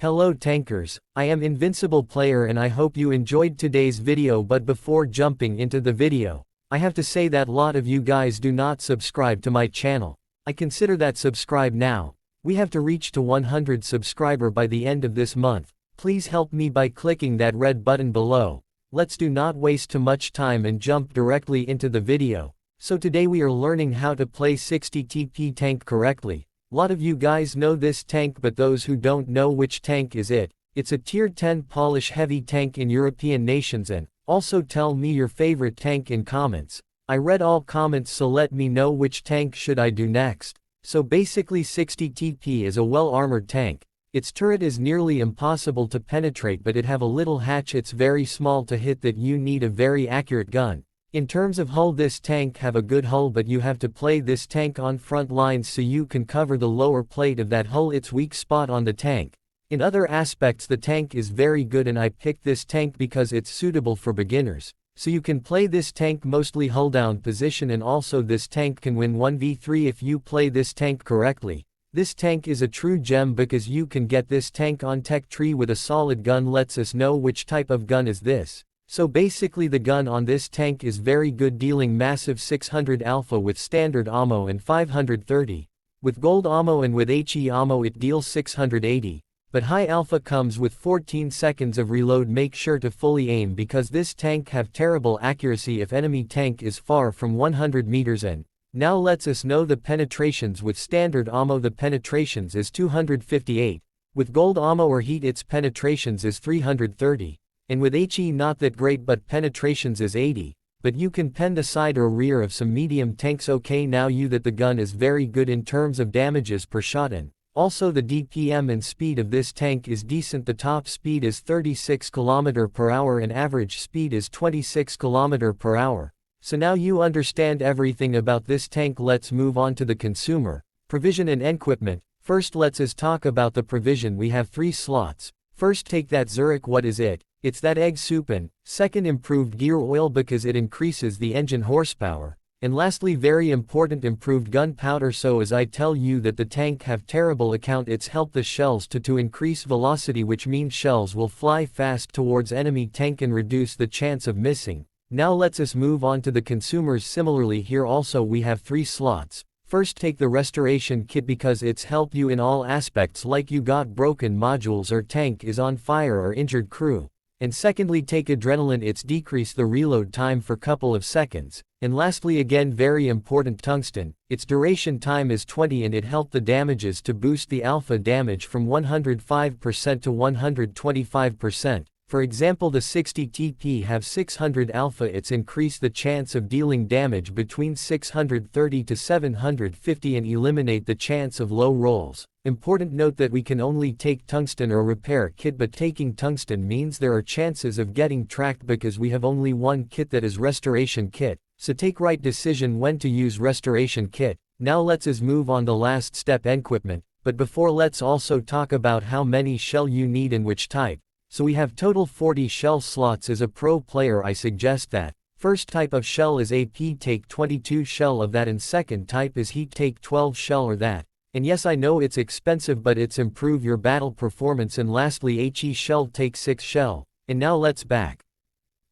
Hello tankers, I am Invincible Player and I hope you enjoyed today's video, but before jumping into the video, I have to say that lot of you guys do not subscribe to my channel. I consider that subscribe now. We have to reach to 100 subscriber by the end of this month. Please help me by clicking that red button below. Let's do not waste too much time and jump directly into the video. So today we are learning how to play 60 TP tank correctly. Lot of you guys know this tank, but those who don't know which tank is it, it's a tier 10 Polish heavy tank in European nations. And also tell me your favorite tank in comments. I read all comments, so let me know which tank should I do next. So basically 60 TP is a well-armored tank. Its turret is nearly impossible to penetrate, but it have a little hatch, it's very small to hit that you need a very accurate gun. In terms of hull, this tank have a good hull, but you have to play this tank on front lines so you can cover the lower plate of that hull, its weak spot on the tank. In other aspects the tank is very good, and I picked this tank because it's suitable for beginners. So you can play this tank mostly hull down position, and also this tank can win 1v3 if you play this tank correctly. This tank is a true gem because you can get this tank on tech tree with a solid gun. Lets us know which type of gun is this. So basically the gun on this tank is very good, dealing massive 600 alpha with standard ammo and 530. With gold ammo and with HE ammo it deals 680. But high alpha comes with 14 seconds of reload. Make sure to fully aim because this tank have terrible accuracy if enemy tank is far from 100 meters. And now lets us know the penetrations. With standard ammo the penetrations is 258. With gold ammo or heat its penetrations is 330. And with HE not that great, but penetrations is 80. But you can pen the side or rear of some medium tanks. Okay, now you that the gun is very good in terms of damages per shot, and also the DPM and speed of this tank is decent. The top speed is 36 km per hour and average speed is 26 km per hour. So now you understand everything about this tank. Let's move on to the consumer, provision and equipment. First let's us talk about the provision. We have 3 slots. First take that Zurich. What is it? It's that egg soup. And second, improved gear oil because it increases the engine horsepower. And lastly, very important, improved gunpowder. So as I tell you that the tank have terrible account, it's help the shells to increase velocity, which means shells will fly fast towards enemy tank and reduce the chance of missing. Now let's us move on to the consumers. Similarly here also we have 3 slots. First take the restoration kit because it's help you in all aspects, like you got broken modules or tank is on fire or injured crew. And secondly take adrenaline, it's decrease the reload time for couple of seconds. And lastly, again very important, tungsten, its duration time is 20 and it helped the damages to boost the alpha damage from 105% to 125%. For example the 60 TP have 600 alpha, it's increased the chance of dealing damage between 630 to 750 and eliminate the chance of low rolls. Important note that we can only take tungsten or repair kit, but taking tungsten means there are chances of getting tracked because we have only one kit, that is restoration kit. So take right decision when to use restoration kit. Now let's us move on the last step, equipment. But before let's also talk about how many shell you need and which type. So we have total 40 shell slots. As a pro player I suggest that first type of shell is AP, take 22 shell of that, and second type is heat, take 12 shell or that. And yes, I know it's expensive, but it's improve your battle performance. And lastly HE shell, take 6 shell. And now let's back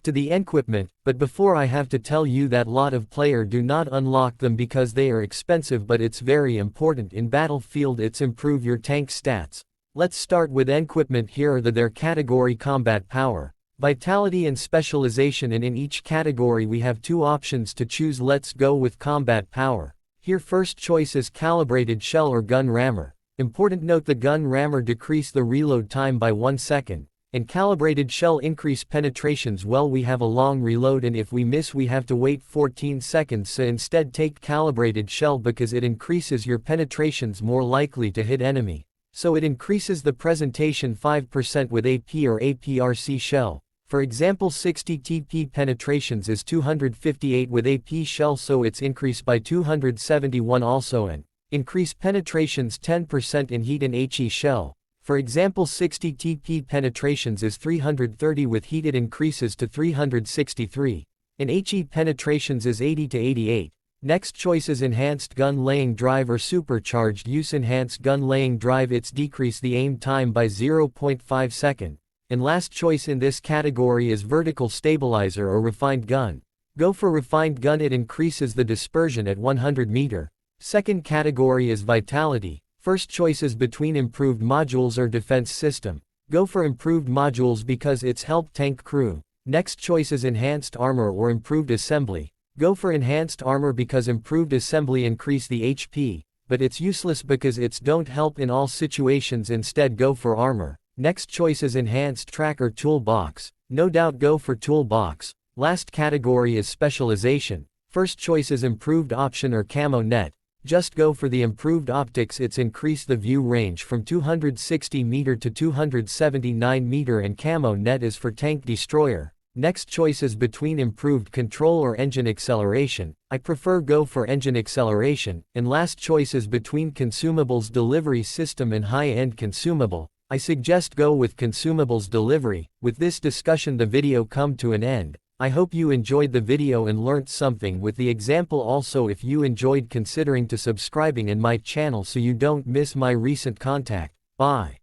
to the equipment, but before I have to tell you that lot of player do not unlock them because they are expensive, but it's very important in battlefield, it's improve your tank stats. Let's start with equipment. Here are their category: combat power, vitality and specialization, and in each category we have 2 options to choose. Let's go with combat power. Here first choice is calibrated shell or gun rammer. Important note, the gun rammer decrease the reload time by 1 second, and calibrated shell increase penetrations. Well, we have a long reload and if we miss we have to wait 14 seconds, so instead take calibrated shell because it increases your penetrations, more likely to hit enemy. So it increases the presentation 5% with AP or APRC shell. For example 60 TP penetrations is 258 with AP shell, so it's increased by 271 also, and increase penetrations 10% in heat and HE shell. For example 60 TP penetrations is 330 with heat, it increases to 363. And HE penetrations is 80 to 88. Next choice is enhanced gun laying drive or supercharged use. Enhanced gun laying drive, it's decrease the aim time by 0.5 second. And last choice in this category is vertical stabilizer or refined gun. Go for refined gun, it increases the dispersion at 100 meter. Second category is vitality. First choice is between improved modules or defense system. Go for improved modules because it's help tank crew. Next choice is enhanced armor or improved assembly. Go for enhanced armor because improved assembly increase the HP, but it's useless because it's don't help in all situations. Instead go for armor. Next choice is enhanced tracker toolbox. No doubt go for toolbox. Last category is specialization. First choice is improved option or camo net. Just go for the improved optics, it's increased the view range from 260 meter to 279 meter, and camo net is for tank destroyer. Next choice is between improved control or engine acceleration. I prefer go for engine acceleration. And last choice is between consumables delivery system and high-end consumable. I suggest go with consumables delivery. With this discussion the video come to an end. I hope you enjoyed the video and learnt something with the example. Also, if you enjoyed, considering to subscribing in my channel so you don't miss my recent contact. Bye.